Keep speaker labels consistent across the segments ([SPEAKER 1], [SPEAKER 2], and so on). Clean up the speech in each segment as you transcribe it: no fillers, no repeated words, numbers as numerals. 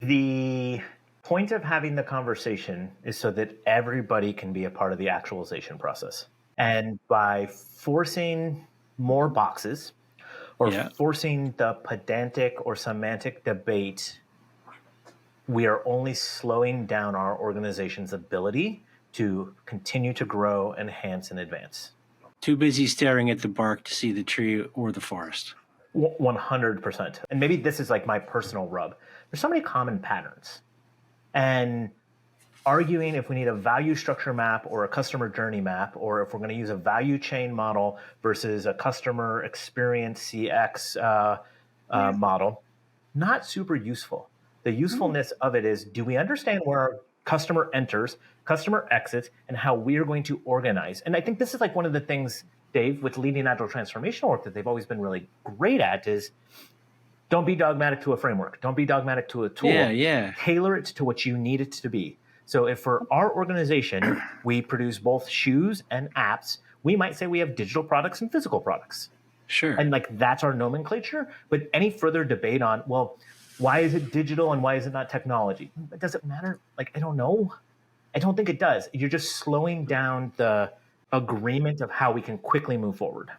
[SPEAKER 1] The point of having the conversation is so that everybody can be a part of the actualization process. And by forcing more boxes or forcing the pedantic or semantic debate, we are only slowing down our organization's ability to continue to grow, enhance, and advance.
[SPEAKER 2] Too busy staring at the bark to see the tree or the forest.
[SPEAKER 1] 100%. And maybe this is like my personal rub. There's so many common patterns. And arguing if we need a value structure map or a customer journey map, or if we're going to use a value chain model versus a customer experience CX model, not super useful. The usefulness of it is, do we understand where our customer enters, customer exits, and how we are going to organize? And I think this is like one of the things, Dave, with leading agile transformational work that they've always been really great at is don't be dogmatic to a framework. Don't be dogmatic to a tool. Tailor it to what you need it to be. So if for our organization, we produce both shoes and apps, we might say we have digital products and physical products.
[SPEAKER 2] Sure.
[SPEAKER 1] And like that's our nomenclature. But any further debate on, well, why is it digital and why is it not technology? Does it matter? Like, I don't know. I don't think it does. You're just slowing down the agreement of how we can quickly move forward.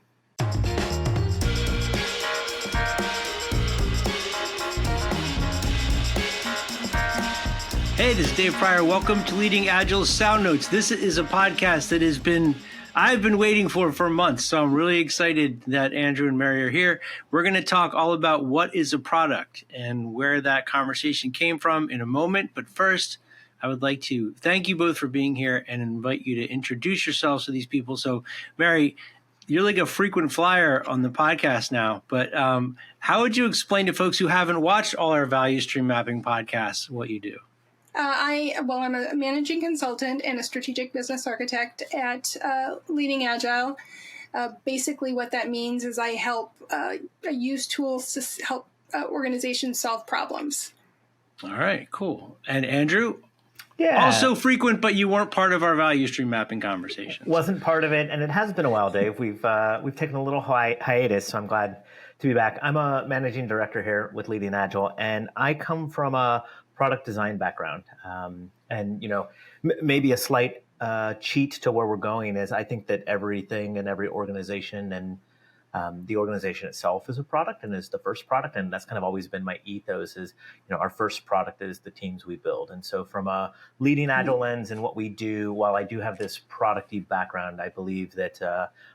[SPEAKER 2] Hey, this is Dave Pryor. Welcome to Leading Agile's SoundNotes. This is a podcast that I've been waiting for months, so I'm really excited that Andrew and Mary are here. We're going to talk all about what is a product and where that conversation came from in a moment. But first, I would like to thank you both for being here and invite you to introduce yourselves to these people. So, Mary, you're like a frequent flyer on the podcast now, but how would you explain to folks who haven't watched all our value stream mapping podcasts what you do?
[SPEAKER 3] I'm a managing consultant and a strategic business architect at Leading Agile. Basically, what that means is I use tools to help organizations solve problems. All
[SPEAKER 2] right, cool. And Andrew?
[SPEAKER 1] Yeah.
[SPEAKER 2] Also frequent, but you weren't part of our value stream mapping conversation.
[SPEAKER 1] Wasn't part of it, and it has been a while, Dave. We've taken a little hiatus, so I'm glad to be back. I'm a managing director here with Leading Agile, and I come from a product design background. And, maybe a slight cheat to where we're going is I think that everything and every organization and the organization itself is a product and is the first product. And that's kind of always been my ethos is, our first product is the teams we build. And so from a leading agile lens and what we do, while I do have this producty background, I believe that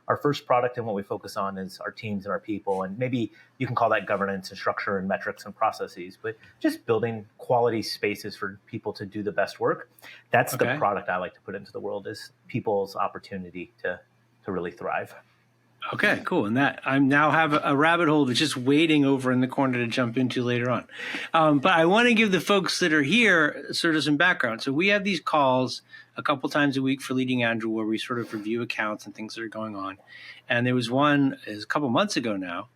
[SPEAKER 1] our first product and what we focus on is our teams and our people. And maybe you can call that governance and structure and metrics and processes, but just building quality spaces for people to do the best work. That's the product I like to put into the world is people's opportunity to really thrive.
[SPEAKER 2] Okay, cool. And that I now have a rabbit hole that's just waiting over in the corner to jump into later on. But I want to give the folks that are here sort of some background. So we have these calls a couple times a week for Leading Agile where we sort of review accounts and things that are going on. And there was one a couple months ago now,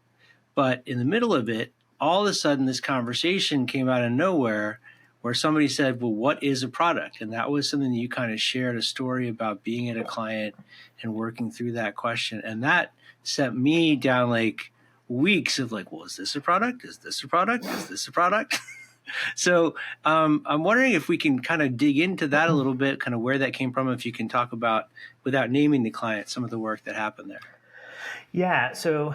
[SPEAKER 2] but in the middle of it, all of a sudden this conversation came out of nowhere where somebody said, well, what is a product? And that was something that you kind of shared a story about being at a client and working through that question. And that set me down like weeks of like, well, is this a product? Is this a product? Is this a product? So I'm wondering if we can kind of dig into that a little bit, kind of where that came from, if you can talk about, without naming the client, some of the work that happened there.
[SPEAKER 1] Yeah, so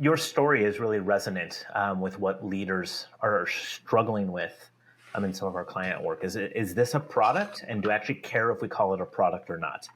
[SPEAKER 1] your story is really resonant with what leaders are struggling with in some of our client work. Is this a product? And do I actually care if we call it a product or not?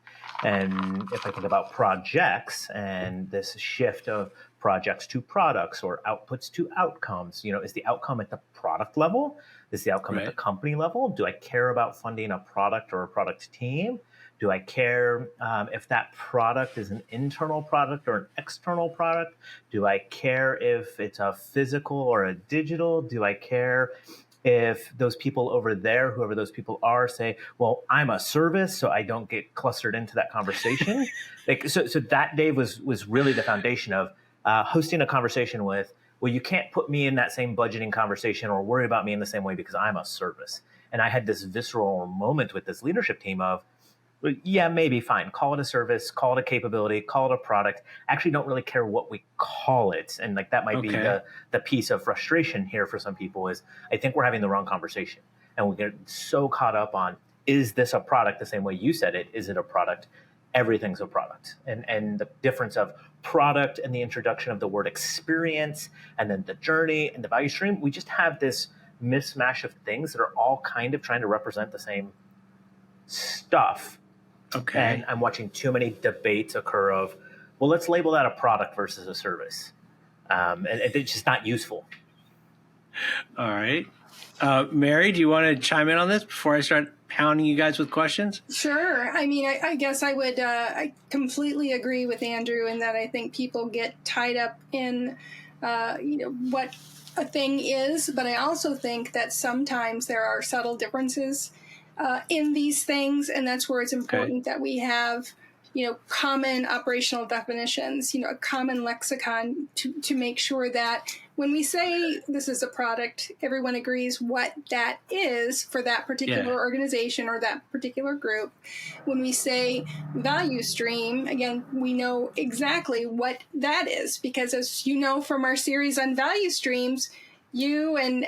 [SPEAKER 1] And if I think about projects and this shift of projects to products or outputs to outcomes, is the outcome at the product level? Is the outcome at the company level? Do I care about funding a product or a product team? Do I care if that product is an internal product or an external product? Do I care if it's a physical or a digital? Do I care if those people over there, whoever those people are, say, well, I'm a service, so I don't get clustered into that conversation? So that, Dave, was really the foundation of hosting a conversation with, well, you can't put me in that same budgeting conversation or worry about me in the same way because I'm a service. And I had this visceral moment with this leadership team of, well, yeah, maybe fine. Call it a service, call it a capability, call it a product. Actually don't really care what we call it. And like that might be
[SPEAKER 2] Okay.
[SPEAKER 1] the piece of frustration here for some people is I think we're having the wrong conversation. And we get so caught up on, is this a product the same way you said it? Is it a product? Everything's a product. And the difference of product and the introduction of the word experience and then the journey and the value stream, we just have this mismatch of things that are all kind of trying to represent the same stuff.
[SPEAKER 2] Okay.
[SPEAKER 1] And I'm watching too many debates occur of, well, let's label that a product versus a service. And it's just not useful.
[SPEAKER 2] All right. Mary, do you want to chime in on this before I start pounding you guys with questions?
[SPEAKER 3] Sure. I mean, I guess I would, I completely agree with Andrew in that I think people get tied up in, what a thing is, but I also think that sometimes there are subtle differences in these things, and that's where it's important that we have, common operational definitions, a common lexicon to make sure that when we say this is a product, everyone agrees what that is for that particular organization or that particular group. When we say value stream, again, we know exactly what that is, because as you know from our series on value streams, you and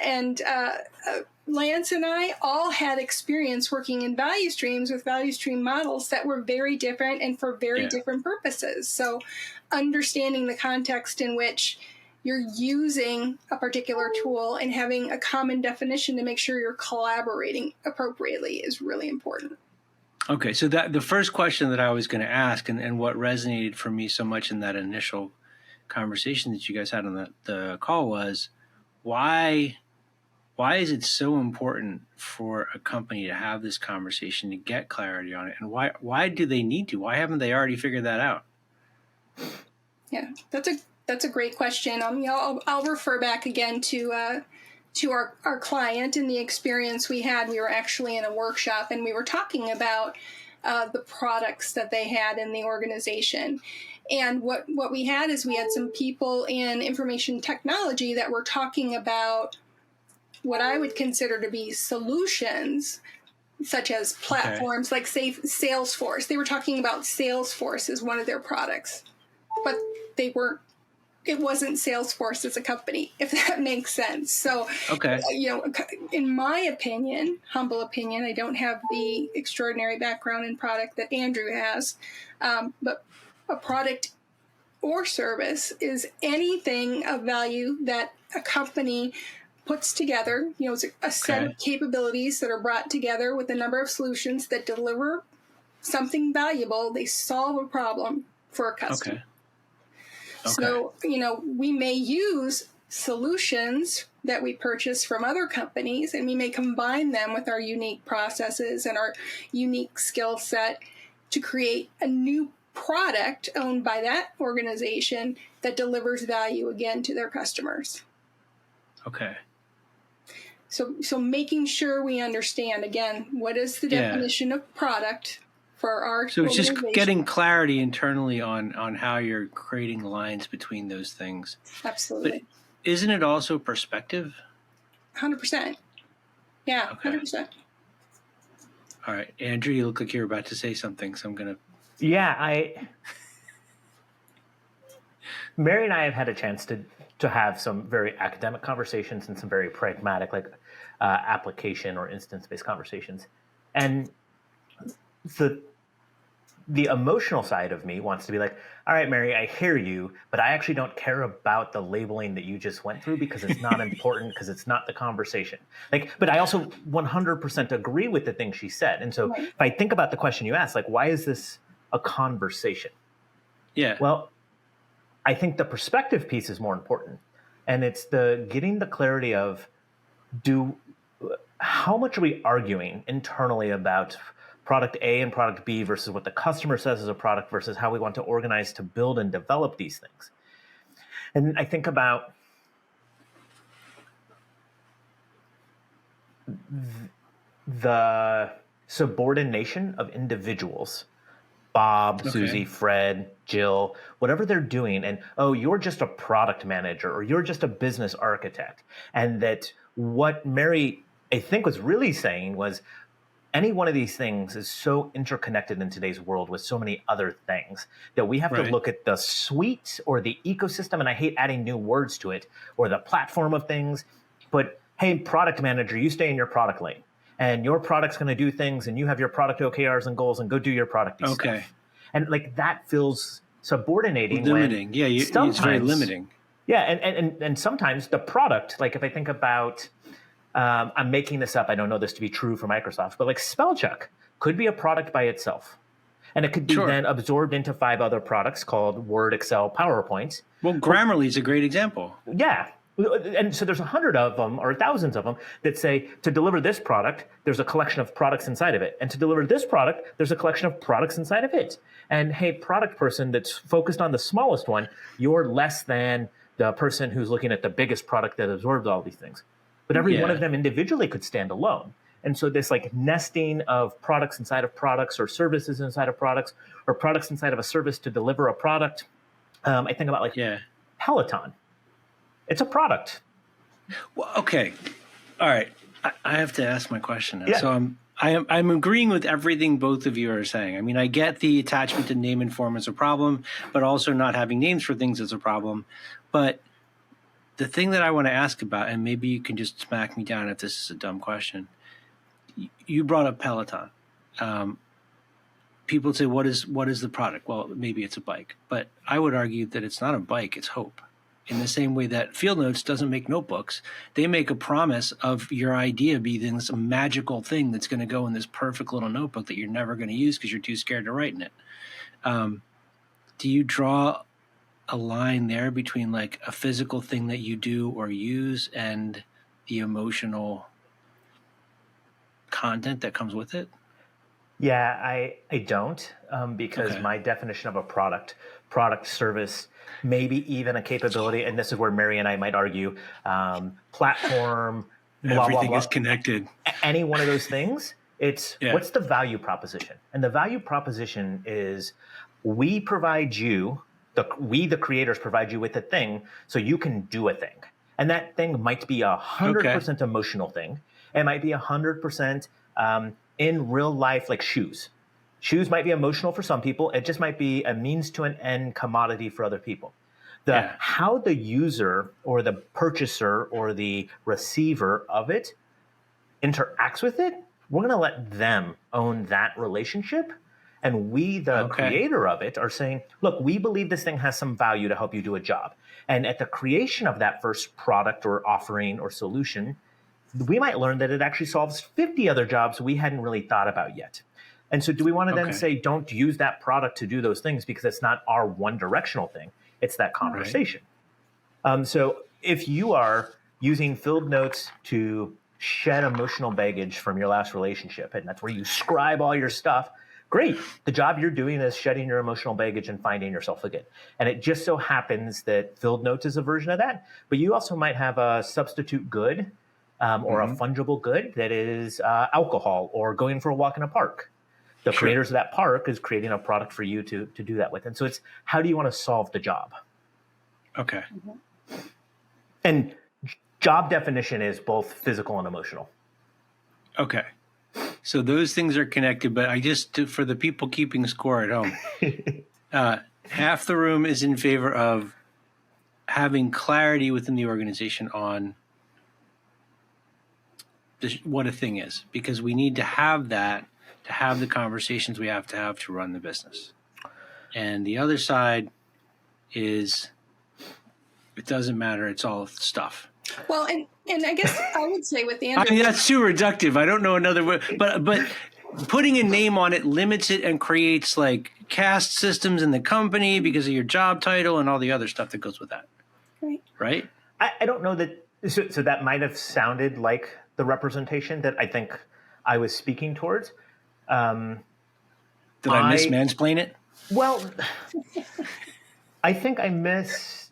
[SPEAKER 3] Lance and I all had experience working in value streams with value stream models that were very different and for very different purposes. So understanding the context in which you're using a particular tool and having a common definition to make sure you're collaborating appropriately is really important.
[SPEAKER 2] Okay, so that the first question that I was going to ask and what resonated for me so much in that initial conversation that you guys had on the call was, why is it so important for a company to have this conversation, to get clarity on it? And why do they need to? Why haven't they already figured that out?
[SPEAKER 3] Yeah, that's a great question. I'll refer back again to our client and the experience we had. We were actually in a workshop and we were talking about the products that they had in the organization. And what we had is we had some people in information technology that were talking about what I would consider to be solutions, such as platforms like Salesforce. They were talking about Salesforce as one of their products, but it wasn't Salesforce as a company, if that makes sense. So, in my opinion, humble opinion, I don't have the extraordinary background in product that Andrew has, but a product or service is anything of value that a company puts together. It's a set of capabilities that are brought together with a number of solutions that deliver something valuable. They solve a problem for a customer. So, we may use solutions that we purchase from other companies, and we may combine them with our unique processes and our unique skill set to create a new product owned by that organization that delivers value again to their customers.
[SPEAKER 2] Okay.
[SPEAKER 3] So making sure we understand, again, what is the definition of product for our
[SPEAKER 2] So it's just
[SPEAKER 3] organization.
[SPEAKER 2] getting clarity internally on how you're creating lines between those things.
[SPEAKER 3] Absolutely.
[SPEAKER 2] But isn't it also perspective?
[SPEAKER 3] 100%. Yeah,
[SPEAKER 2] Okay.
[SPEAKER 3] 100%.
[SPEAKER 2] All right. Andrew, you look like you're about to say something, so I'm going to...
[SPEAKER 1] Yeah, Mary and I have had a chance to have some very academic conversations and some very pragmatic, application or instance-based conversations. And the emotional side of me wants to be like, all right, Mary, I hear you, but I actually don't care about the labeling that you just went through because it's not important, because it's not the conversation. But I also 100% agree with the things she said. And so if I think about the question you asked, why is this a conversation?
[SPEAKER 2] Yeah.
[SPEAKER 1] Well, I think the perspective piece is more important. And it's getting the clarity of how much are we arguing internally about product A and product B versus what the customer says is a product versus how we want to organize to build and develop these things. And I think about the subordination of individuals, Bob, Susie, Fred, Jill, whatever they're doing, and, oh, you're just a product manager or you're just a business architect. And that what Mary, I think, was really saying was, any one of these things is so interconnected in today's world with so many other things that we have to
[SPEAKER 2] Right.
[SPEAKER 1] look at the suite or the ecosystem. And I hate adding new words to it, or the platform of things. But hey, product manager, you stay in your product lane, and your product's going to do things, and you have your product OKRs and goals, and go do your product
[SPEAKER 2] Okay.
[SPEAKER 1] stuff. And like that feels subordinating.
[SPEAKER 2] Limiting. Yeah, it's very
[SPEAKER 1] sometimes-
[SPEAKER 2] limiting.
[SPEAKER 1] Yeah, and sometimes the product, like if I think about, I'm making this up, I don't know this to be true for Microsoft, but like spell check could be a product by itself. And it could be
[SPEAKER 2] Sure.
[SPEAKER 1] then absorbed into 5 other products called Word, Excel, PowerPoint.
[SPEAKER 2] Well, Grammarly is a great example.
[SPEAKER 1] Yeah. And so there's 100 of them or thousands of them that say to deliver this product, there's a collection of products inside of it. And to deliver this product, there's a collection of products inside of it. And hey, product person that's focused on the smallest one, you're less than the person who's looking at the biggest product that absorbs all these things. But every one of them individually could stand alone. And so this like nesting of products inside of products, or services inside of products, or products inside of a service to deliver a product. I think about like Peloton. It's a product.
[SPEAKER 2] Well, okay. All right. I have to ask my question now.
[SPEAKER 1] Yeah.
[SPEAKER 2] So I'm agreeing with everything both of you are saying. I mean, I get the attachment to name and form as a problem, but also not having names for things is a problem. But the thing that I want to ask about, and maybe you can just smack me down if this is a dumb question. You brought up Peloton. People say, what is the product? Well, maybe it's a bike. But I would argue that it's not a bike, it's hope. In the same way that Field Notes doesn't make notebooks, they make a promise of your idea being this magical thing that's going to go in this perfect little notebook that you're never going to use because you're too scared to write in it. Do you draw a line there between like a physical thing that you do or use and the emotional content that comes with it?
[SPEAKER 1] Yeah, I don't, because my definition of a product, service, maybe even a capability, and this is where Mary and I might argue, platform, blah,
[SPEAKER 2] Everything
[SPEAKER 1] blah, blah.
[SPEAKER 2] is connected.
[SPEAKER 1] Any one of those things, it's what's the value proposition? And the value proposition is we provide you, we the creators provide you with a thing so you can do a thing. And that thing might be 100% emotional thing. It might be 100% in real life, like shoes. Shoes might be emotional for some people. It just might be a means to an end commodity for other people. How the user or the purchaser or the receiver of it interacts with it, we're going to let them own that relationship. And we, the creator of it, are saying, look, we believe this thing has some value to help you do a job. And at the creation of that first product or offering or solution, we might learn that it actually solves 50 other jobs we hadn't really thought about yet. And so do we want to then say, don't use that product to do those things because it's not our one directional thing. It's that conversation. So if you are using Field Notes to shed emotional baggage from your last relationship, and that's where you scribe all your stuff, great. The job you're doing is shedding your emotional baggage and finding yourself again. And it just so happens that Field Notes is a version of that. But you also might have a substitute good or a fungible good that is alcohol or going for a walk in a park. The creators of that park is creating a product for you to do that with. And so it's how do you want to solve the job?
[SPEAKER 2] Okay.
[SPEAKER 1] And job definition is both physical and emotional.
[SPEAKER 2] Okay. So those things are connected, but I just, for the people keeping score at home, half the room is in favor of having clarity within the organization on what a thing is, because we need to have that to have the conversations we have to run the business. And the other side is it doesn't matter. It's all stuff.
[SPEAKER 3] Well, and I guess I would say with the
[SPEAKER 2] I mean, that's too reductive. I don't know another word, but putting a name on it limits it and creates like caste systems in the company because of your job title and all the other stuff that goes with that. Right?
[SPEAKER 1] I don't know that. So that might have sounded like the representation that I think I was speaking towards.
[SPEAKER 2] Did I mansplain it?
[SPEAKER 1] Well, I think I miss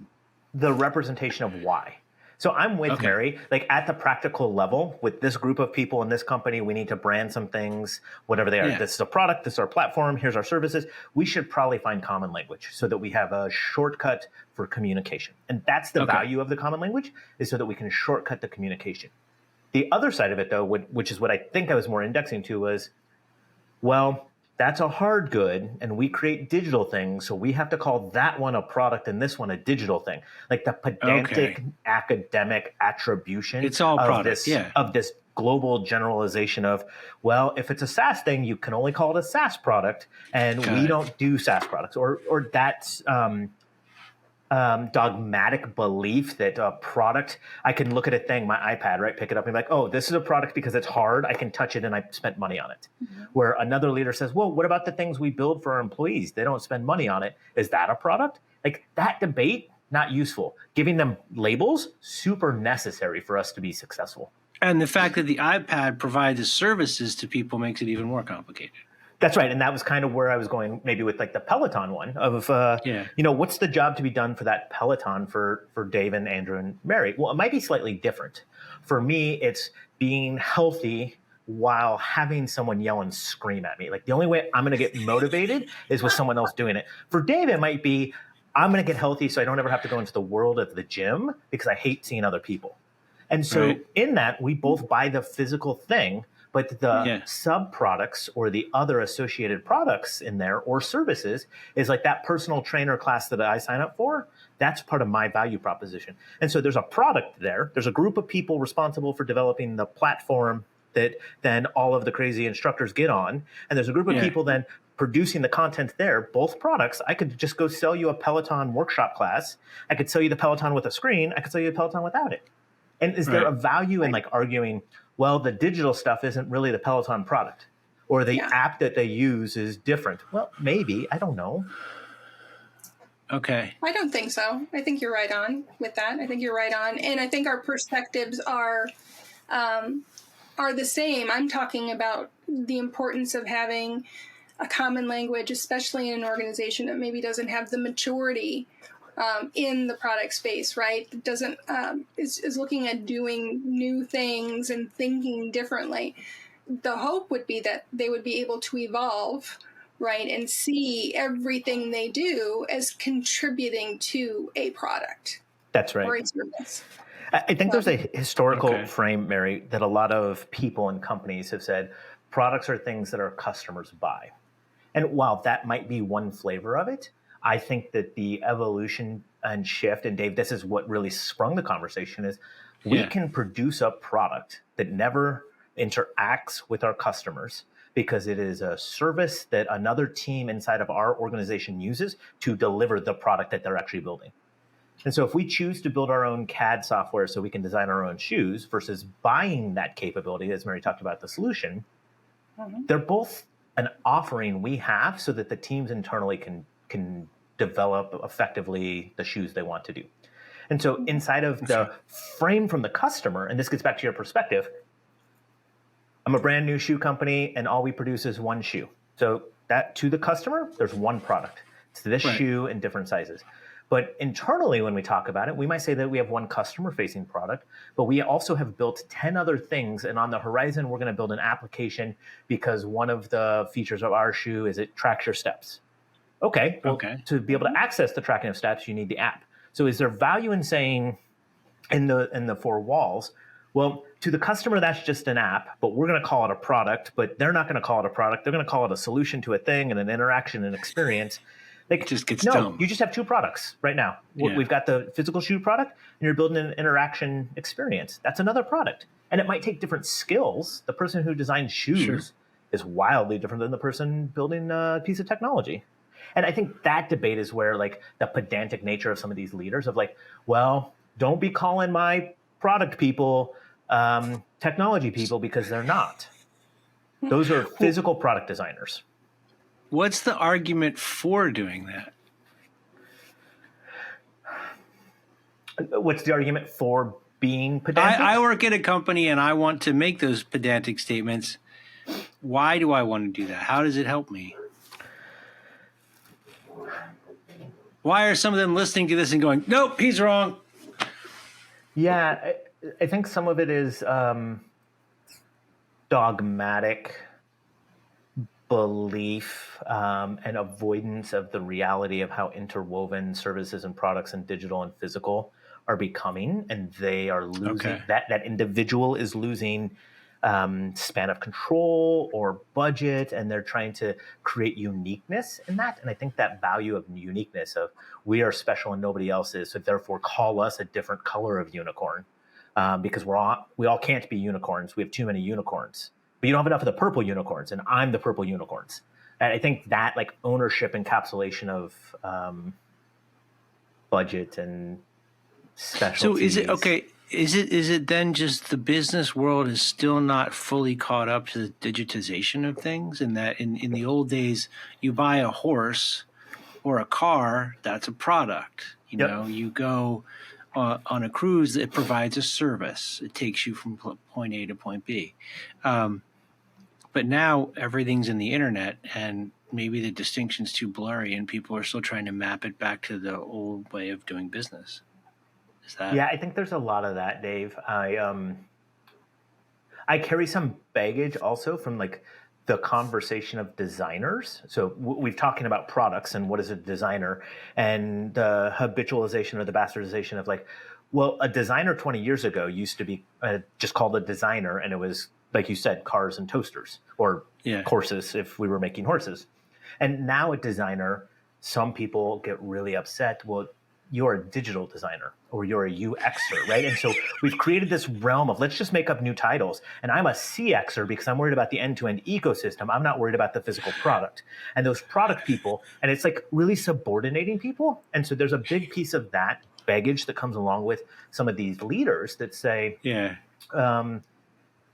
[SPEAKER 1] the representation of why. So I'm with Mary, like at the practical level with this group of people in this company, we need to brand some things, whatever they are. Yeah. This is a product, this is our platform, here's our services. We should probably find common language so that we have a shortcut for communication. And that's the value of the common language, is so that we can shortcut the communication. The other side of it, though, which is what I think I was more indexing to, was, well, that's a hard good, and we create digital things, so we have to call that one a product and this one a digital thing. Like the pedantic academic attribution
[SPEAKER 2] It's all
[SPEAKER 1] of
[SPEAKER 2] product,
[SPEAKER 1] this global generalization of, well, if it's a SaaS thing, you can only call it a SaaS product, and we don't do SaaS products, or that's dogmatic belief that a product, I can look at a thing, my iPad, right, pick it up and be like, oh, this is a product because it's hard, I can touch it and I spent money on it. Mm-hmm. Where another leader says, well, what about the things we build for our employees? They don't spend money on it. Is that a product? Like that debate, not useful. Giving them labels, super necessary for us to be successful.
[SPEAKER 2] And the fact that the iPad provides the services to people makes it even more complicated.
[SPEAKER 1] That's right. And that was kind of where I was going maybe with like the Peloton one of, what's the job to be done for that Peloton for Dave and Andrew and Mary? Well, it might be slightly different. For me, it's being healthy while having someone yell and scream at me. Like the only way I'm going to get motivated is with someone else doing it. For Dave, it might be, I'm going to get healthy so I don't ever have to go into the world of the gym because I hate seeing other people. And so in that, we both buy the physical thing, but the sub products or the other associated products in there or services is like that personal trainer class that I sign up for. That's part of my value proposition. And so there's a product there. There's a group of people responsible for developing the platform that then all of the crazy instructors get on. And there's a group of people then producing the content there, both products. I could just go sell you a Peloton workshop class. I could sell you the Peloton with a screen. I could sell you a Peloton without it. And is there a value in like arguing, well, the digital stuff isn't really the Peloton product, or the app that they use is different? Well, maybe. I don't know.
[SPEAKER 2] Okay.
[SPEAKER 3] I don't think so. I think you're right on with that. I think you're right on. And I think our perspectives are the same. I'm talking about the importance of having a common language, especially in an organization that maybe doesn't have the maturity in the product space, right? It doesn't is looking at doing new things and thinking differently. The hope would be that they would be able to evolve, right, and see everything they do as contributing to a product.
[SPEAKER 1] That's right.
[SPEAKER 3] Or a service.
[SPEAKER 1] I think there's a historical frame, Mary, that a lot of people and companies have said products are things that our customers buy. And while that might be one flavor of it, I think that the evolution and shift, and Dave, this is what really sprung the conversation, is we can produce a product that never interacts with our customers because it is a service that another team inside of our organization uses to deliver the product that they're actually building. And so if we choose to build our own CAD software so we can design our own shoes versus buying that capability, as Mary talked about the solution, they're both an offering we have so that the teams internally can develop effectively the shoes they want to do. And so inside of the frame from the customer, and this gets back to your perspective, I'm a brand new shoe company and all we produce is one shoe. So that to the customer, there's one product. It's this shoe in different sizes. But internally, when we talk about it, we might say that we have one customer-facing product, but we also have built 10 other things. And on the horizon, we're going to build an application because one of the features of our shoe is it tracks your steps. Okay. Well, to be able to access the tracking of steps, you need the app. So is there value in saying in the four walls, well, to the customer, that's just an app, but we're going to call it a product, but they're not going to call it a product. They're going to call it a solution to a thing and an interaction and experience. Like,
[SPEAKER 2] it just gets dumb.
[SPEAKER 1] You just have two products right now. We've got the physical shoe product and you're building an interaction experience. That's another product. And it might take different skills. The person who designs shoes is wildly different than the person building a piece of technology. And I think that debate is where like the pedantic nature of some of these leaders of like, well, don't be calling my product people technology people because they're not. Those are physical product designers.
[SPEAKER 2] What's the argument for doing that?
[SPEAKER 1] What's the argument for being pedantic?
[SPEAKER 2] I work at a company and I want to make those pedantic statements. Why do I want to do that? How does it help me? Why are some of them listening to this and going, nope, he's wrong?
[SPEAKER 1] Yeah, I think some of it is dogmatic belief and avoidance of the reality of how interwoven services and products and digital and physical are becoming, and they are losing
[SPEAKER 2] Okay.
[SPEAKER 1] that individual is losing span of control or budget, and they're trying to create uniqueness in that. And I think that value of uniqueness of we are special and nobody else is, so therefore call us a different color of unicorn, because we all can't be unicorns. We have too many unicorns, but you don't have enough of the purple unicorns, and I'm the purple unicorns. And I think that like ownership encapsulation of budget and specialties.
[SPEAKER 2] So is it okay? Is it then just the business world is still not fully caught up to the digitization of things, and that in the old days you buy a horse or a car, that's a product. You
[SPEAKER 1] Yep.
[SPEAKER 2] know, you go on a cruise, it provides a service. It takes you from point A to point B. But now everything's in the internet, and maybe the distinction's too blurry, and people are still trying to map it back to the old way of doing business. Is that?
[SPEAKER 1] Yeah, I think there's a lot of that, Dave. I carry some baggage also from like the conversation of designers. So we've talking about products and what is a designer, and the habitualization or the bastardization of like, well, a designer 20 years ago used to be just called a designer, and it was like you said, cars and toasters, or horses if we were making horses. And now a designer, some people get really upset. Well, you're a digital designer or you're a UXer, right? And so we've created this realm of let's just make up new titles. And I'm a CXer because I'm worried about the end-to-end ecosystem. I'm not worried about the physical product. And those product people, and it's like really subordinating people. And so there's a big piece of that baggage that comes along with some of these leaders that say,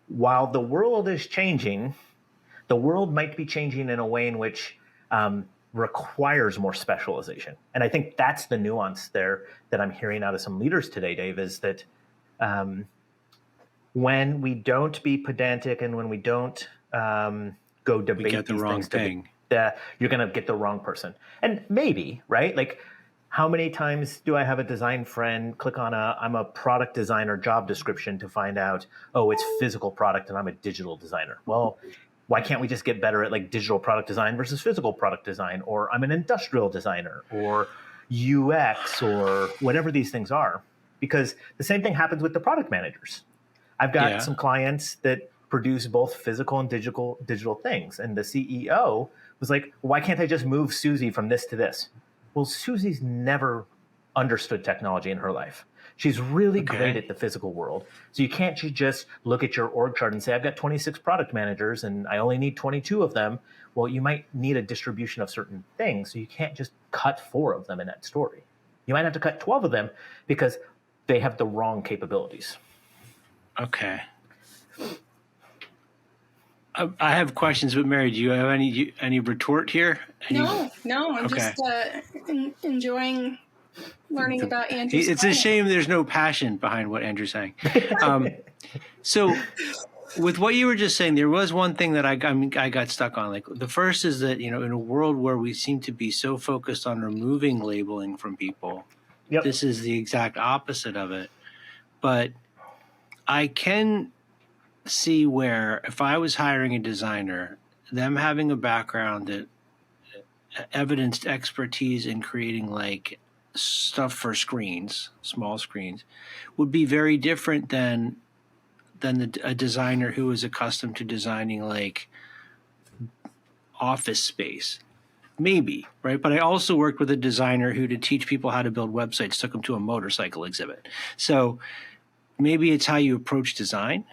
[SPEAKER 1] while the world is changing, the world might be changing in a way in which requires more specialization. And I think that's the nuance there that I'm hearing out of some leaders today, Dave, is that when we don't be pedantic and when we don't go debate these things, you're going to get the wrong person. And maybe, right? Like, how many times do I have a design friend click on I'm a product designer job description to find out, oh, it's physical product and I'm a digital designer? Well, why can't we just get better at like digital product design versus physical product design? Or I'm an industrial designer or UX or whatever these things are. Because the same thing happens with the product managers. I've got some clients that produce both physical and digital things. And the CEO was like, why can't I just move Susie from this to this? Well, Susie's never understood technology in her life. She's really great at the physical world. So you can't just look at your org chart and say, I've got 26 product managers and I only need 22 of them. Well, you might need a distribution of certain things. So you can't just cut 4 of them in that story. You might have to cut 12 of them because they have the wrong capabilities.
[SPEAKER 2] Okay. I have questions, but Mary, do you have any retort here?
[SPEAKER 3] No, I'm just enjoying learning about Andrew's
[SPEAKER 2] It's a shame there's no passion behind what Andrew's saying. So with what you were just saying, there was one thing that I got stuck on. Like the first is that, in a world where we seem to be so focused on removing labeling from people, this is the exact opposite of it. But I can see where if I was hiring a designer, them having a background that evidenced expertise in creating like stuff for screens, small screens, would be very different than a designer who is accustomed to designing like office space. Maybe, right? But I also worked with a designer who, to teach people how to build websites, took them to a motorcycle exhibit. So maybe it's how you approach design.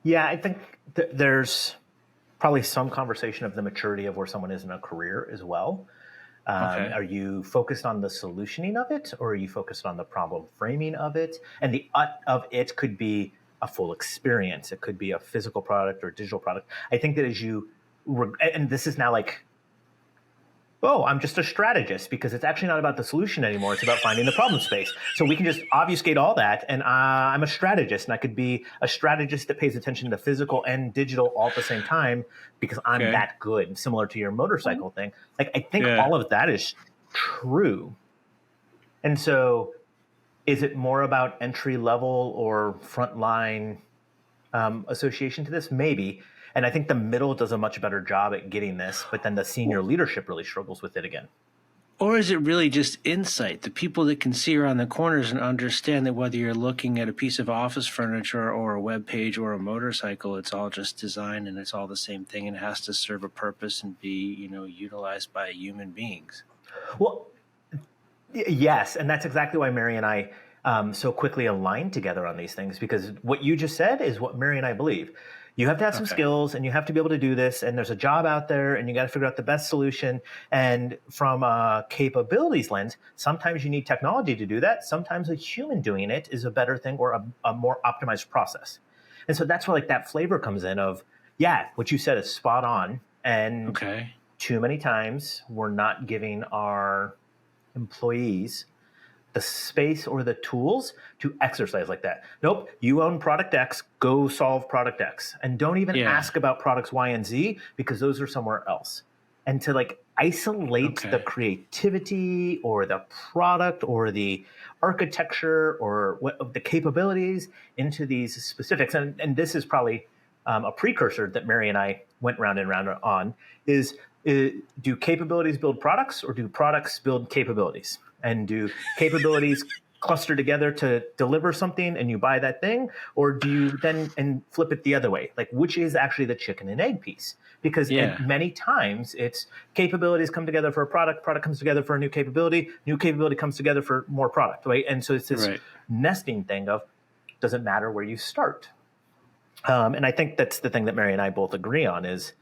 [SPEAKER 1] Yeah, I think there's probably some conversation of the maturity of where someone is in a career as well. Are you focused on the solutioning of it, or are you focused on the problem framing of it? And the of it could be a full experience. It could be a physical product or digital product. I think that as you, and this is now like, oh, I'm just a strategist, because it's actually not about the solution anymore. It's about finding the problem space. So we can just obfuscate all that. And I'm a strategist, and I could be a strategist that pays attention to physical and digital all at the same time because I'm that good, similar to your motorcycle thing. Like, I think all of that is true. And so is it more about entry level or frontline association to this? Maybe. And I think the middle does a much better job at getting this, but then the senior leadership really struggles with it again.
[SPEAKER 2] Or is it really just insight? The people that can see around the corners and understand that whether you're looking at a piece of office furniture or a web page or a motorcycle, it's all just design and it's all the same thing and it has to serve a purpose and be, utilized by human beings.
[SPEAKER 1] Well, yes, and that's exactly why Mary and I so quickly aligned together on these things, because what you just said is what Mary and I believe. You have to have some skills and you have to be able to do this, and there's a job out there and you got to figure out the best solution. And from a capabilities lens, sometimes you need technology to do that. Sometimes a human doing it is a better thing, or a more optimized process. And so that's where like that flavor comes in of, yeah, what you said is spot on. And too many times we're not giving our employees the space or the tools to exercise like that. Nope, you own product X, go solve product X. And don't even ask about products Y and Z, because those are somewhere else. And to like isolate the creativity or the product or the architecture or the capabilities into these specifics. And this is probably a precursor that Mary and I went round and round on, is do capabilities build products, or do products build capabilities? And do capabilities cluster together to deliver something and you buy that thing? Or do you then flip it the other way? Like, which is actually the chicken and egg piece? Because many times it's capabilities come together for a product comes together for a new capability comes together for more product, right? And so it's this nesting thing of, doesn't matter where you start. And I think that's the thing that Mary and I both agree on is,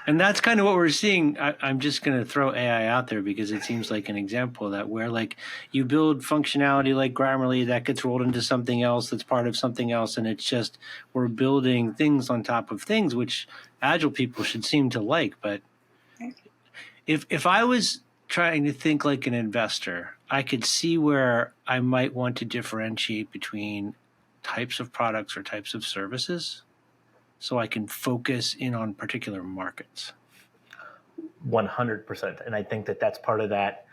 [SPEAKER 2] and that's kind of what we're seeing. I'm just going to throw AI out there because it seems like an example of that, where like you build functionality like Grammarly that gets rolled into something else that's part of something else. And it's just, we're building things on top of things, which Agile people should seem to like. But if I was trying to think like an investor, I could see where I might want to differentiate between types of products or types of services, so I can focus in on particular markets.
[SPEAKER 1] 100%. And I think that that's part of that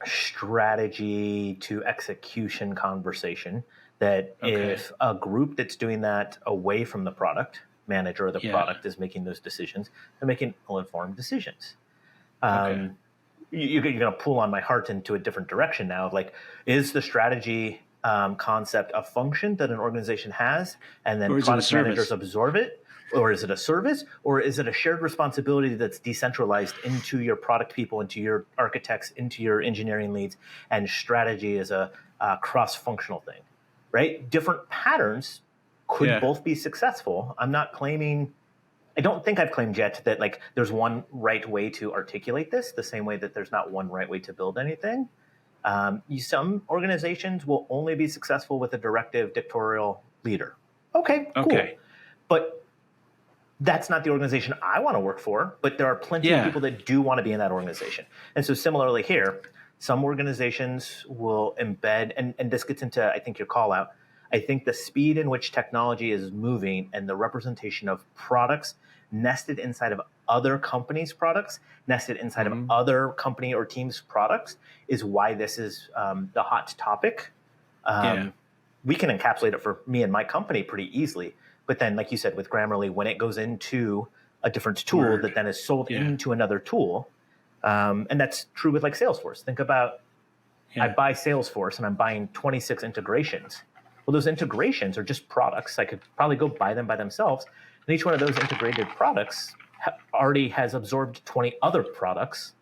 [SPEAKER 1] strategy to execution conversation, that if a group that's doing that away from the product manager or the product is making those decisions, they're making ill-informed decisions. You're going to pull on my heart into a different direction now of like, is the strategy concept a function that an organization has, and then product managers absorb it? Or is it a service? Or is it a shared responsibility that's decentralized into your product people, into your architects, into your engineering leads, and strategy is a cross-functional thing, right? Different patterns could both be successful. I'm not claiming, I don't think I've claimed yet that like there's one right way to articulate this, the same way that there's not one right way to build anything. Some organizations will only be successful with a directive dictatorial leader. Okay, cool. But that's not the organization I want to work for, but there are plenty of people that do want to be in that organization. And so similarly here, some organizations will embed, and this gets into, I think, your call out. I think the speed in which technology is moving and the representation of products nested inside of other companies' products, nested inside of other company or teams' products, is why this is the hot topic. We can encapsulate it for me and my company pretty easily. But then, like you said, with Grammarly, when it goes into a different tool that then is sold into another tool, and that's true with like Salesforce. Think about, I buy Salesforce and I'm buying 26 integrations. Well, those integrations are just products. I could probably go buy them by themselves. And each one of those integrated products already has absorbed 20 other products.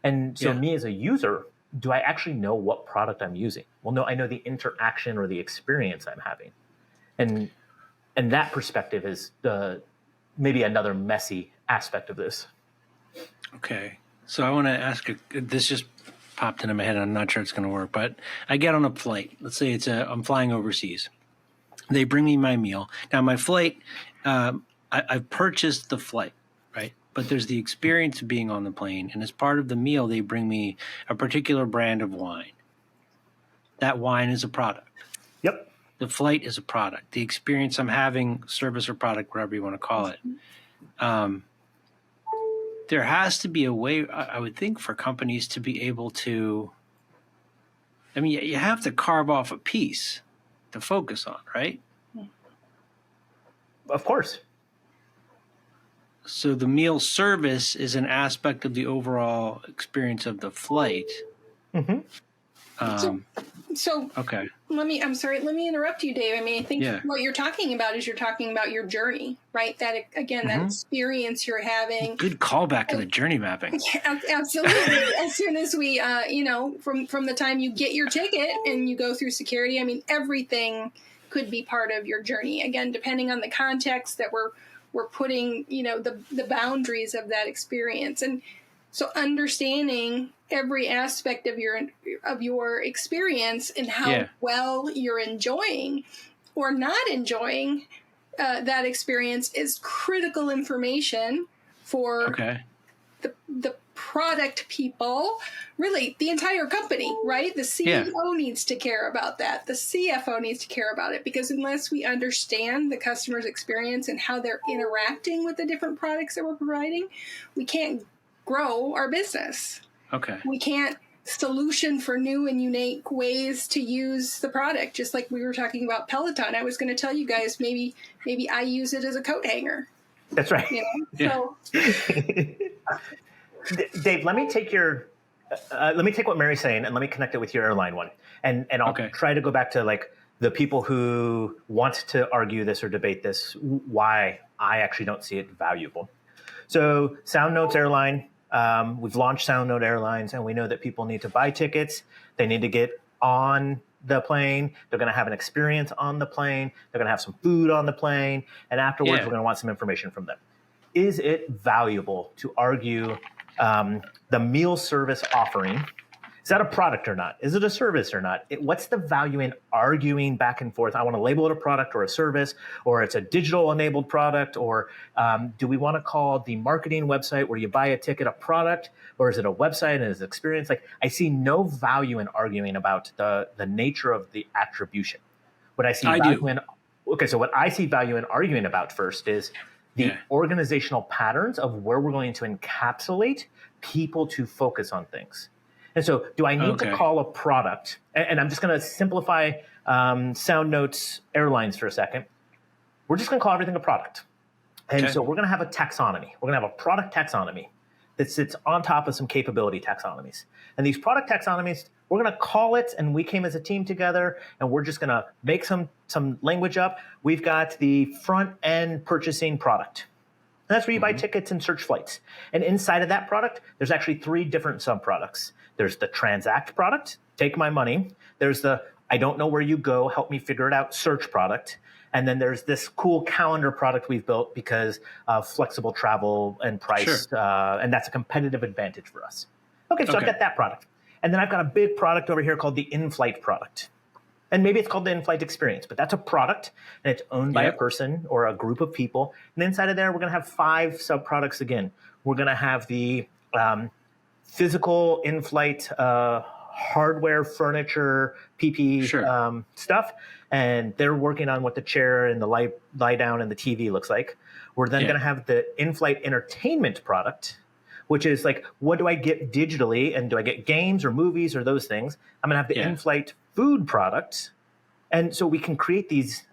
[SPEAKER 1] And so me as a user, do I actually know what product I'm using? Well, no, I know the interaction or the experience I'm having. And that perspective is maybe another messy aspect of this.
[SPEAKER 2] Okay. So I want to ask, this just popped into my head. I'm not sure it's going to work, but I get on a flight. Let's say I'm flying overseas. They bring me my meal. Now my flight, I've purchased the flight, right? But there's the experience of being on the plane. And as part of the meal, they bring me a particular brand of wine. That wine is a product. Yep. The flight is a product. The experience I'm having, service or product, whatever you want to call it. There has to be a way, I would think, for companies to be able to, I mean, you have to carve off a piece to focus on, right?
[SPEAKER 1] Of course.
[SPEAKER 2] So the meal service is an aspect of the overall experience of the flight.
[SPEAKER 1] Mm-hmm.
[SPEAKER 3] So
[SPEAKER 2] Okay.
[SPEAKER 3] let me interrupt you, Dave. I mean, I think what you're talking about is your journey, right? That, again, that experience you're having.
[SPEAKER 2] Good callback to the journey mapping.
[SPEAKER 3] Absolutely. As soon as we, from the time you get your ticket and you go through security, I mean, everything could be part of your journey. Again, depending on the context that we're putting, the boundaries of that experience. And so understanding every aspect of your experience and how well you're enjoying or not enjoying that experience is critical information for the product people, really the entire company, right? The CEO needs to care about that. The CFO needs to care about it, because unless we understand the customer's experience and how they're interacting with the different products that we're providing, we can't grow our business.
[SPEAKER 2] Okay.
[SPEAKER 3] We can't solution for new and unique ways to use the product. Just like we were talking about Peloton. I was going to tell you guys, maybe I use it as a coat hanger.
[SPEAKER 1] That's right.
[SPEAKER 3] So
[SPEAKER 1] Dave, let me take what Mary's saying and let me connect it with your airline one. And I'll try to go back to like the people who want to argue this or debate this, why I actually don't see it valuable. So SoundNotes Airline, we've launched SoundNote Airlines, and we know that people need to buy tickets. They need to get on the plane. They're going to have an experience on the plane. They're going to have some food on the plane. And afterwards, we're going to want some information from them. Is it valuable to argue the meal service offering? Is that a product or not? Is it a service or not? What's the value in arguing back and forth? I want to label it a product or a service, or it's a digital enabled product, or do we want to call the marketing website where you buy a ticket a product, or is it a website and is it experience? Like, I see no value in arguing about the nature of the attribution. What I see so what I see value in arguing about first is the organizational patterns of where we're going to encapsulate people to focus on things. And so do I need to call a product, and I'm just going to simplify SoundNotes Airlines for a second. We're just going to call everything a product. And so we're going to have a taxonomy. We're going to have a product taxonomy that sits on top of some capability taxonomies. And these product taxonomies, we're going to call it, and we came as a team together, and we're just going to make some language up. We've got the front-end purchasing product. And that's where you buy tickets and search flights. And inside of that product, there's actually 3 different subproducts. There's the transact product, take my money. There's the I don't know where you go, help me figure it out, search product. And then there's this cool calendar product we've built because of flexible travel and price. And that's a competitive advantage for us. Okay, so I've got that product. And then I've got a big product over here called the in-flight product. And maybe it's called the in-flight experience, but that's a product, and it's owned by a person or a group of people. And inside of there, we're going to have 5 subproducts again. We're going to have the physical in-flight hardware, furniture, PPE stuff, and they're working on what the chair and the lie down and the TV looks like. We're then going to have the in-flight entertainment product, which is like, what do I get digitally, and do I get games or movies or those things? I'm going to have the in-flight food product. And so we can create these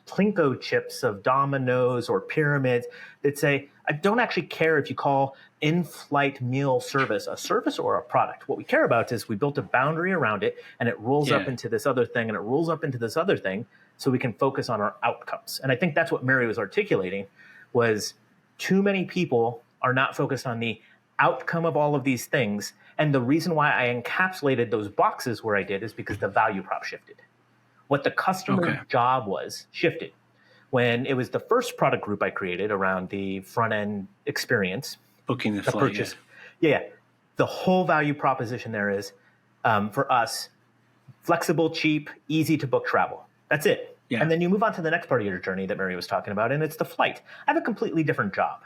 [SPEAKER 1] Plinko chips of dominoes or pyramids that say, I don't actually care if you call in-flight meal service a service or a product. What we care about is we built a boundary around it, and it rolls up into this other thing, and it rolls up into this other thing, so we can focus on our outcomes. And I think that's what Mary was articulating, was too many people are not focused on the outcome of all of these things. And the reason why I encapsulated those boxes where I did is because the value prop shifted. What the customer job was shifted. When it was the first product group I created around the front end experience,
[SPEAKER 2] booking the flight,
[SPEAKER 1] purchase, the whole value proposition there is for us, flexible, cheap, easy to book travel. That's it. Yeah. And then you move on to the next part of your journey that Mary was talking about, and it's the flight. I have a completely different job.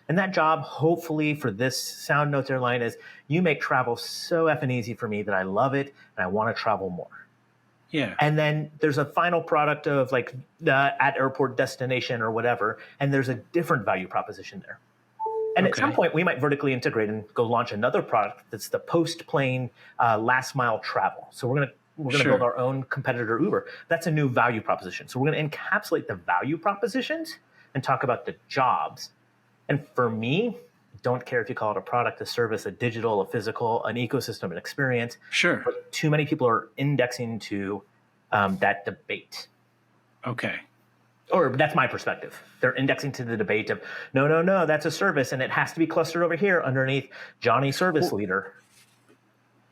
[SPEAKER 1] And that job, hopefully, for this SoundNotes airline is you make travel so effing easy for me that I love it and I want to travel more.
[SPEAKER 2] Yeah.
[SPEAKER 1] And then there's a final product of like the at airport destination or whatever, and there's a different value proposition there. And at some point, we might vertically integrate and go launch another product that's the post-plane last mile travel. So we're going to build our own competitor Uber. That's a new value proposition. So we're going to encapsulate the value propositions and talk about the jobs. And for me, don't care if you call it a product, a service, a digital, a physical, an ecosystem, an experience.
[SPEAKER 2] Sure.
[SPEAKER 1] But too many people are indexing to that debate.
[SPEAKER 2] Okay.
[SPEAKER 1] Or that's my perspective. They're indexing to the debate of, no, that's a service, and it has to be clustered over here underneath Johnny Service Leader.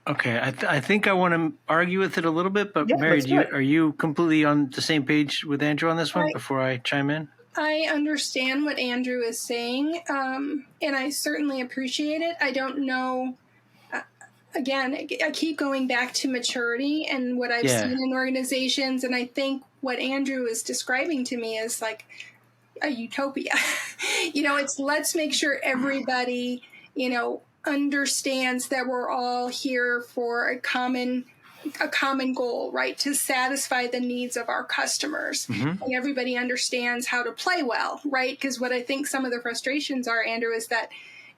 [SPEAKER 2] Okay, I think I want to argue with it a little bit, but
[SPEAKER 1] Yeah,
[SPEAKER 2] Mary,
[SPEAKER 1] let's do it.
[SPEAKER 2] are you completely on the same page with Andrew on this one before I chime in?
[SPEAKER 3] I understand what Andrew is saying, and I certainly appreciate it. I don't know. Again, I keep going back to maturity and what I've seen in organizations, and I think what Andrew is describing to me is like a utopia. It's let's make sure everybody, understands that we're all here for a common goal, right? To satisfy the needs of our customers.
[SPEAKER 2] Mm-hmm.
[SPEAKER 3] And everybody understands how to play well, right? Because what I think some of the frustrations are, Andrew, is that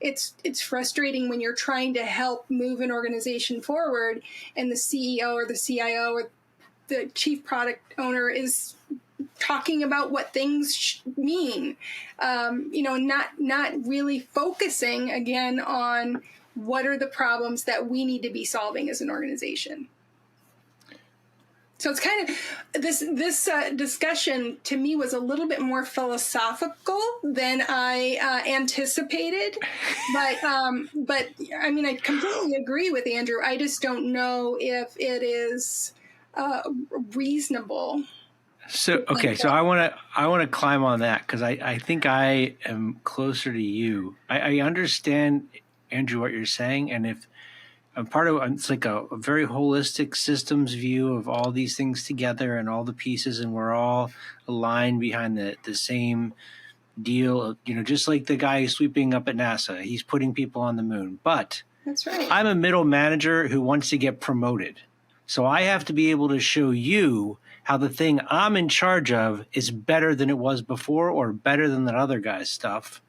[SPEAKER 3] it's frustrating when you're trying to help move an organization forward and the CEO or the CIO or the chief product owner is talking about what things mean, not really focusing again on what are the problems that we need to be solving as an organization. So it's kind of this discussion to me was a little bit more philosophical than I anticipated, but I mean I completely agree with Andrew. I just don't know if it is reasonable.
[SPEAKER 2] So I want to climb on that because I think I am closer to you. I understand, Andrew, what you're saying, and if I'm part of it's like a very holistic systems view of all these things together and all the pieces, and we're all aligned behind the same deal. Just like the guy sweeping up at NASA, he's putting people on the moon. But
[SPEAKER 3] that's right.
[SPEAKER 2] I'm a middle manager who wants to get promoted, so I have to be able to show you how the thing I'm in charge of is better than it was before or better than that other guy's stuff.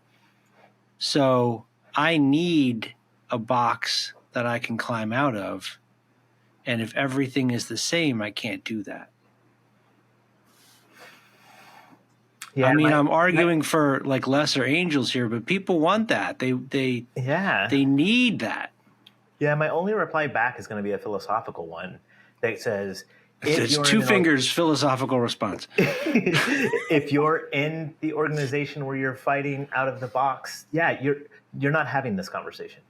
[SPEAKER 2] So I need a box that I can climb out of. And if everything is the same, I can't do that. Yeah, I'm arguing for like lesser angels here, but people want that. They need that.
[SPEAKER 1] Yeah, my only reply back is going to be a philosophical one that says,
[SPEAKER 2] it's two fingers philosophical response.
[SPEAKER 1] If you're in the organization where you're fighting out of the box, you're not having this conversation.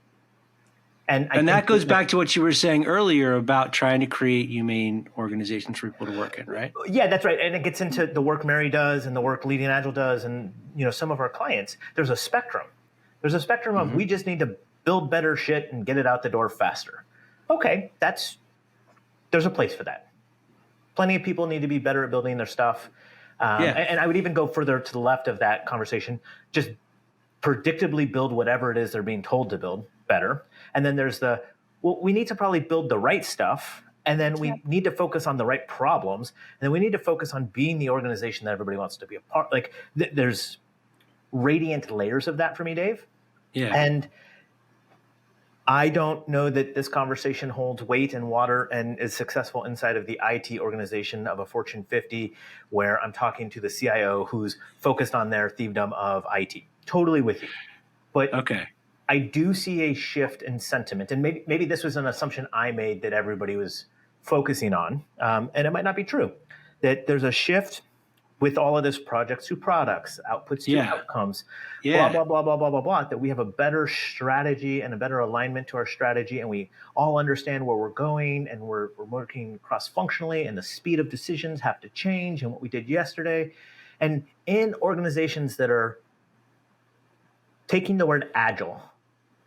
[SPEAKER 1] And
[SPEAKER 2] that goes back to what you were saying earlier about trying to create humane organizations for people to work in, right?
[SPEAKER 1] Yeah, that's right. And it gets into the work Mary does and the work Leading Agile does and some of our clients. There's a spectrum. There's a spectrum of we just need to build better shit and get it out the door faster. Okay, there's a place for that. Plenty of people need to be better at building their stuff. And I would even go further to the left of that conversation. Just predictably build whatever it is they're being told to build better. And then there's we need to probably build the right stuff. And then we need to focus on the right problems. And then we need to focus on being the organization that everybody wants to be a part. Like there's radiant layers of that for me, Dave.
[SPEAKER 2] Yeah.
[SPEAKER 1] And I don't know that this conversation holds weight and water and is successful inside of the IT organization of a Fortune 50, where I'm talking to the CIO who's focused on their thievedom of IT. Totally with you. But I do see a shift in sentiment. And maybe this was an assumption I made that everybody was focusing on. And it might not be true. That there's a shift with all of this projects to products, outputs to outcomes, blah, blah, blah, blah, blah, blah, blah, that we have a better strategy and a better alignment to our strategy, and we all understand where we're going, and we're working cross-functionally, and the speed of decisions have to change, and what we did yesterday. And in organizations that are taking the word agile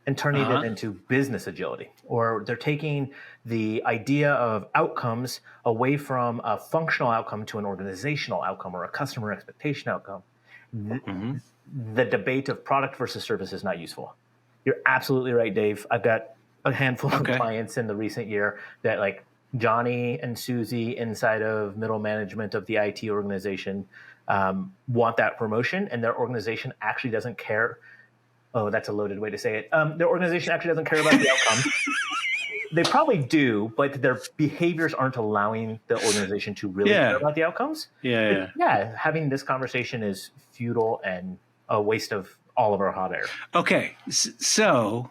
[SPEAKER 1] and turning it into business agility, or they're taking the idea of outcomes away from a functional outcome to an organizational outcome or a customer expectation outcome. The debate of product versus service is not useful. You're absolutely right, Dave. I've got a handful of clients in the recent year that, like Johnny and Susie inside of middle management of the IT organization, want that promotion, and their organization actually doesn't care. Oh, that's a loaded way to say it. Their organization actually doesn't care about the outcome. They probably do, but their behaviors aren't allowing the organization to really care about the outcomes.
[SPEAKER 2] Having
[SPEAKER 1] this conversation is futile and a waste of all of our hot air.
[SPEAKER 2] Okay. So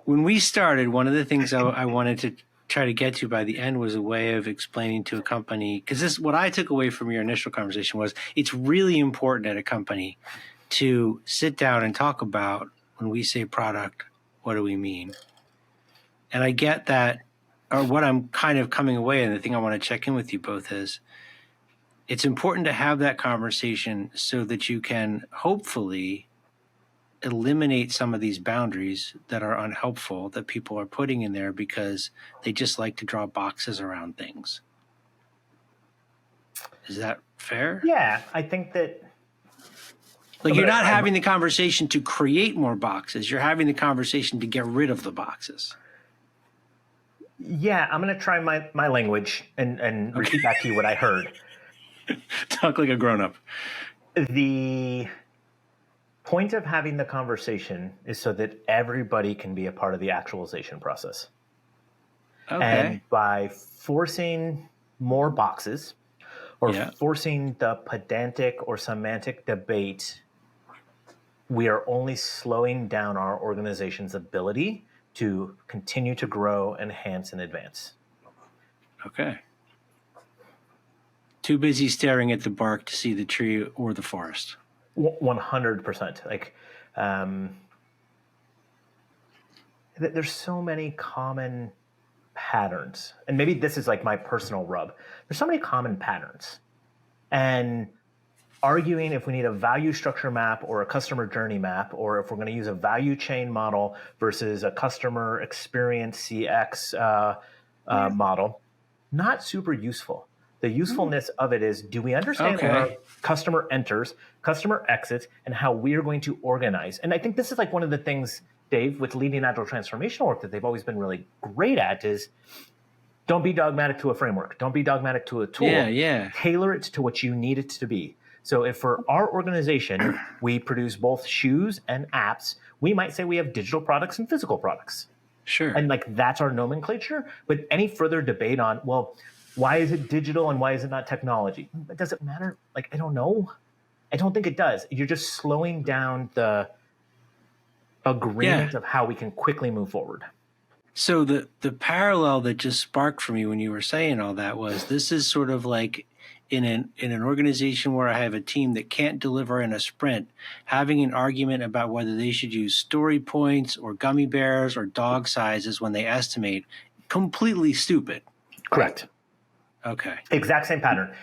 [SPEAKER 2] when we started, one of the things I wanted to try to get to by the end was a way of explaining to a company, because this, what I took away from your initial conversation was it's really important at a company to sit down and talk about, when we say product, what do we mean? And I get that, or what I'm kind of coming away, and the thing I want to check in with you both is, it's important to have that conversation so that you can hopefully eliminate some of these boundaries that are unhelpful that people are putting in there because they just like to draw boxes around things. Is that fair?
[SPEAKER 1] Yeah, I think that.
[SPEAKER 2] Like, you're not having the conversation to create more boxes. You're having the conversation to get rid of the boxes.
[SPEAKER 1] Yeah, I'm going to try my language and repeat back to you what I heard.
[SPEAKER 2] Talk like a grown-up.
[SPEAKER 1] The point of having the conversation is so that everybody can be a part of the actualization process.
[SPEAKER 2] Okay.
[SPEAKER 1] And by forcing more boxes or forcing the pedantic or semantic debate, we are only slowing down our organization's ability to continue to grow, enhance, and advance.
[SPEAKER 2] Okay. Too busy staring at the bark to see the tree or the forest.
[SPEAKER 1] 100%. Like, there's so many common patterns, and maybe this is like my personal rub. There's so many common patterns, and arguing if we need a value structure map or a customer journey map, or if we're going to use a value chain model versus a customer experience CX model, not super useful. The usefulness of it is, do we understand where our customer enters, customer exits, and how we are going to organize? And I think this is like one of the things, Dave, with leading agile transformational work that they've always been really great at is, don't be dogmatic to a framework. Don't be dogmatic to a tool.
[SPEAKER 2] Yeah.
[SPEAKER 1] Tailor it to what you need it to be. So if for our organization, we produce both shoes and apps, we might say we have digital products and physical products.
[SPEAKER 2] Sure.
[SPEAKER 1] And like, that's our nomenclature. But any further debate on, well, why is it digital and why is it not technology? Does it matter? Like, I don't know. I don't think it does. You're just slowing down the agreement of how we can quickly move forward.
[SPEAKER 2] So the parallel that just sparked for me when you were saying all that was, this is sort of like in an organization where I have a team that can't deliver in a sprint, having an argument about whether they should use story points or gummy bears or dog sizes when they estimate, completely stupid.
[SPEAKER 1] Correct.
[SPEAKER 2] Okay.
[SPEAKER 1] Exact same pattern.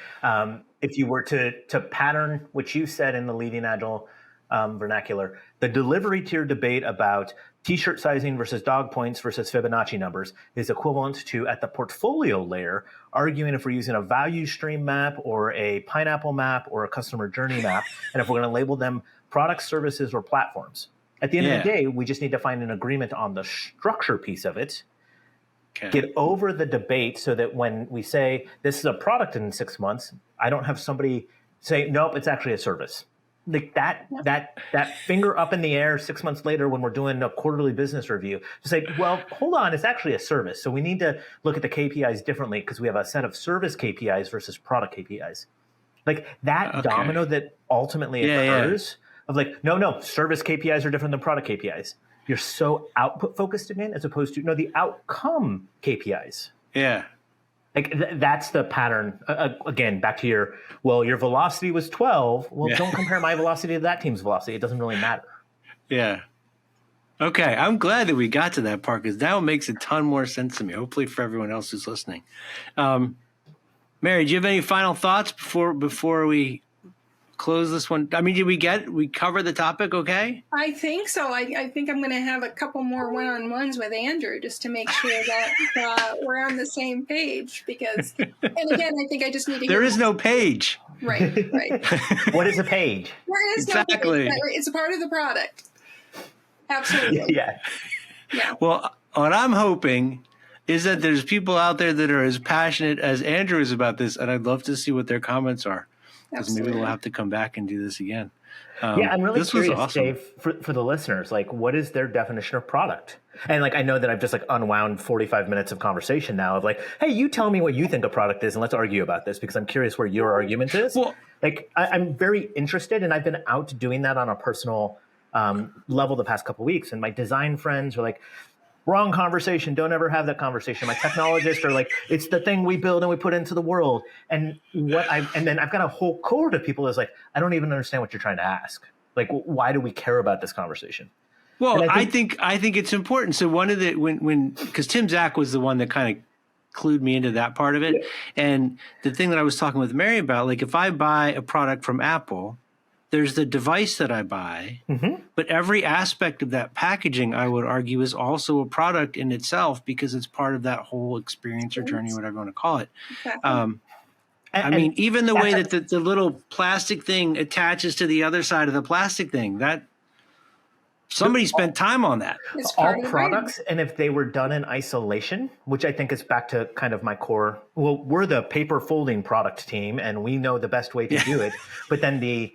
[SPEAKER 1] If you were to pattern what you said in the leading agile vernacular, the delivery tier debate about t-shirt sizing versus dog points versus Fibonacci numbers is equivalent to, at the portfolio layer, arguing if we're using a value stream map or a pineapple map or a customer journey map, and if we're going to label them products, services, or platforms. At the end of the day, we just need to find an agreement on the structure piece of it. Okay. Get over the debate so that when we say this is a product in 6 months, I don't have somebody say, nope, it's actually a service. Like that finger up in the air 6 months later when we're doing a quarterly business review to say, well, hold on, it's actually a service. So we need to look at the KPIs differently because we have a set of service KPIs versus product KPIs. Like that domino that ultimately occurs of like, no, service KPIs are different than product KPIs. You're so output focused again, as opposed to the outcome KPIs.
[SPEAKER 2] Yeah.
[SPEAKER 1] Like that's the pattern. Again, back to your velocity was 12. Well, don't compare my velocity to that team's velocity. It doesn't really matter.
[SPEAKER 2] Yeah. Okay. I'm glad that we got to that part because now it makes a ton more sense to me. Hopefully for everyone else who's listening. Mary, do you have any final thoughts before we close this one? I mean, did we cover the topic okay?
[SPEAKER 3] I think so. I think I'm going to have a couple more one-on-ones with Andrew just to make sure that we're on the same page because, and again, I think I just need to
[SPEAKER 2] There is no page.
[SPEAKER 3] Right.
[SPEAKER 1] What is a page?
[SPEAKER 3] There is
[SPEAKER 2] exactly.
[SPEAKER 3] No page. It's a part of the product. Absolutely.
[SPEAKER 1] Yeah.
[SPEAKER 2] Well, what I'm hoping is that there's people out there that are as passionate as Andrew is about this, and I'd love to see what their comments are. Because maybe we'll have to come back and do this again.
[SPEAKER 1] I'm really curious,
[SPEAKER 2] awesome.
[SPEAKER 1] Dave, for the listeners, like what is their definition of product? And like I know that I've just like unwound 45 minutes of conversation now of like, hey, you tell me what you think a product is and let's argue about this because I'm curious where your argument is.
[SPEAKER 2] Well,
[SPEAKER 1] Like I'm very interested, and I've been out doing that on a personal level the past couple of weeks. And my design friends are like, wrong conversation. Don't ever have that conversation. My technologists are like, it's the thing we build and we put into the world. And then I've got a whole cohort of people that's like, I don't even understand what you're trying to ask. Like, why do we care about this conversation?
[SPEAKER 2] Well, I think it's important. So one of the because Tim Zach was the one that kind of clued me into that part of it. Yeah. And the thing that I was talking with Mary about, like if I buy a product from Apple, there's the device that I buy, but every aspect of that packaging, I would argue, is also a product in itself because it's part of that whole experience or journey, whatever you want to call it. Exactly. I mean, even the way that the little plastic thing attaches to the other side of the plastic thing, that somebody spent time on that.
[SPEAKER 1] All products, and if they were done in isolation, which I think is back to kind of my core, well, we're the paper folding product team, and we know the best way to do it. But then the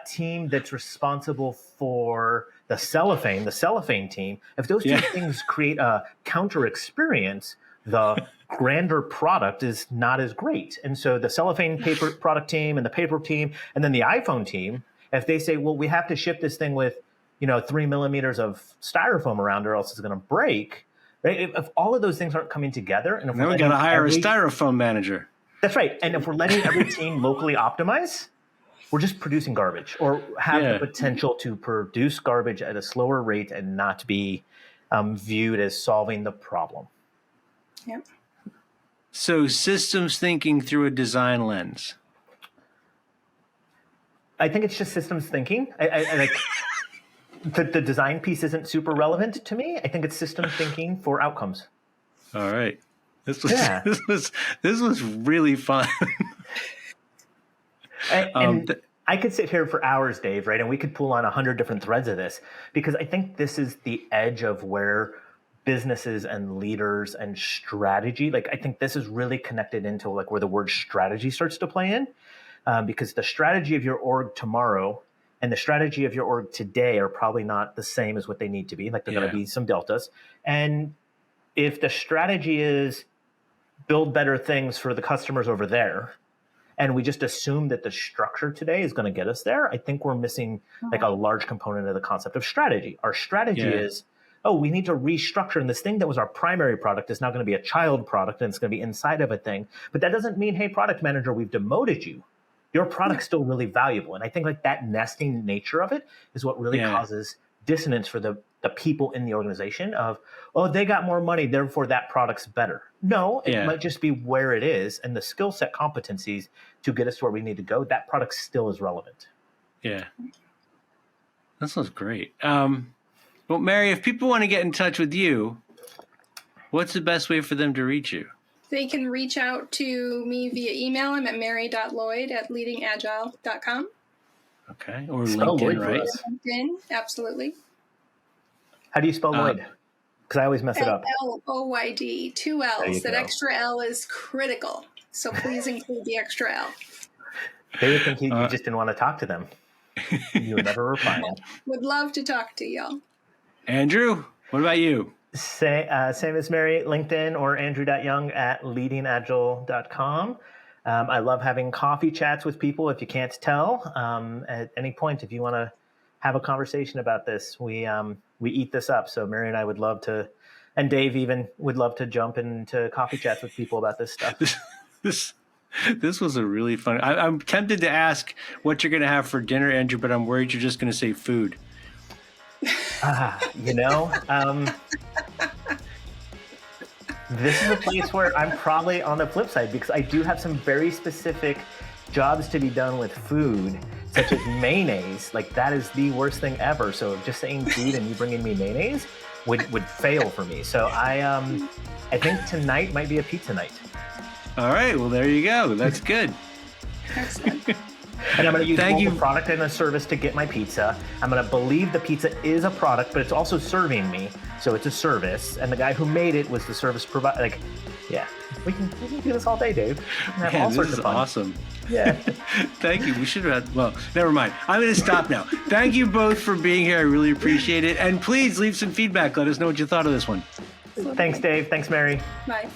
[SPEAKER 1] team that's responsible for the cellophane team, if those two things create a counter experience, the grander product is not as great. And so the cellophane paper product team and the paper team, and then the iPhone team, if they say, well, we have to ship this thing with 3 millimeters of styrofoam around or else it's going to break, right? If all of those things aren't coming together, and if
[SPEAKER 2] then we got to hire a styrofoam manager.
[SPEAKER 1] That's right. And if we're letting every team locally optimize, we're just producing garbage, or have the potential to produce garbage at a slower rate and not be viewed as solving the problem.
[SPEAKER 3] Yep.
[SPEAKER 2] So systems thinking through a design lens.
[SPEAKER 1] I think it's just systems thinking. I like the design piece isn't super relevant to me. I think it's systems thinking for outcomes.
[SPEAKER 2] All right. This was really fun.
[SPEAKER 1] And I could sit here for hours, Dave, right? And we could pull on 100 different threads of this, because I think this is the edge of where businesses and leaders and strategy, like I think this is really connected into like where the word strategy starts to play in, because the strategy of your org tomorrow and the strategy of your org today are probably not the same as what they need to be. Like there's going to be some deltas. And if the strategy is build better things for the customers over there, and we just assume that the structure today is going to get us there, I think we're missing like a large component of the concept of strategy. Our strategy is, we need to restructure, and this thing that was our primary product is now going to be a child product, and it's going to be inside of a thing. But that doesn't mean, hey, product manager, we've demoted you. Your product's still really valuable. And I think like that nesting nature of it is what really causes dissonance for the people in the organization of, they got more money, therefore that product's better. No, it might just be where it is, and the skill set competencies to get us to where we need to go, that product still is relevant.
[SPEAKER 2] Yeah. That sounds great. Well, Mary, if people want to get in touch with you, what's the best way for them to reach you?
[SPEAKER 3] They can reach out to me via email. I'm at mary.lloyd@leadingagile.com.
[SPEAKER 2] Okay. Or LinkedIn, right?
[SPEAKER 3] LinkedIn, absolutely.
[SPEAKER 1] How do you spell Lloyd? Because I always mess it up.
[SPEAKER 3] Lloyd, 2 L's. That extra L is critical. So please include the extra L.
[SPEAKER 1] They would think you just didn't want to talk to them. You would never reply.
[SPEAKER 3] Would love to talk to y'all.
[SPEAKER 2] Andrew, what about you?
[SPEAKER 1] Same as Mary, LinkedIn, or andrew.young@leadingagile.com. I love having coffee chats with people, if you can't tell. At any point, if you want to have a conversation about this, we eat this up. So Mary and I would love to, and Dave even would love to jump into coffee chats with people about this stuff.
[SPEAKER 2] This was a really fun. I'm tempted to ask what you're going to have for dinner, Andrew, but I'm worried you're just going to say food.
[SPEAKER 1] This is a place where I'm probably on the flip side, because I do have some very specific jobs to be done with food, such as mayonnaise. Like that is the worst thing ever. So just saying food and you bringing me mayonnaise would fail for me. So I think tonight might be a pizza night. All
[SPEAKER 2] right. Well, there you go. That's good.
[SPEAKER 3] Excellent.
[SPEAKER 1] And I'm going to use both a product and a service to get my pizza. I'm going to believe the pizza is a product, but it's also serving me. So it's a service. And the guy who made it was the service provider. Like, we can do this all day, Dave.
[SPEAKER 2] This is awesome.
[SPEAKER 1] Yeah.
[SPEAKER 2] Thank you. We should have, well, never mind. I'm going to stop now. Thank you both for being here. I really appreciate it. And please leave some feedback. Let us know what you thought of this one.
[SPEAKER 1] Thanks, Dave. Thanks, Mary.
[SPEAKER 3] Bye.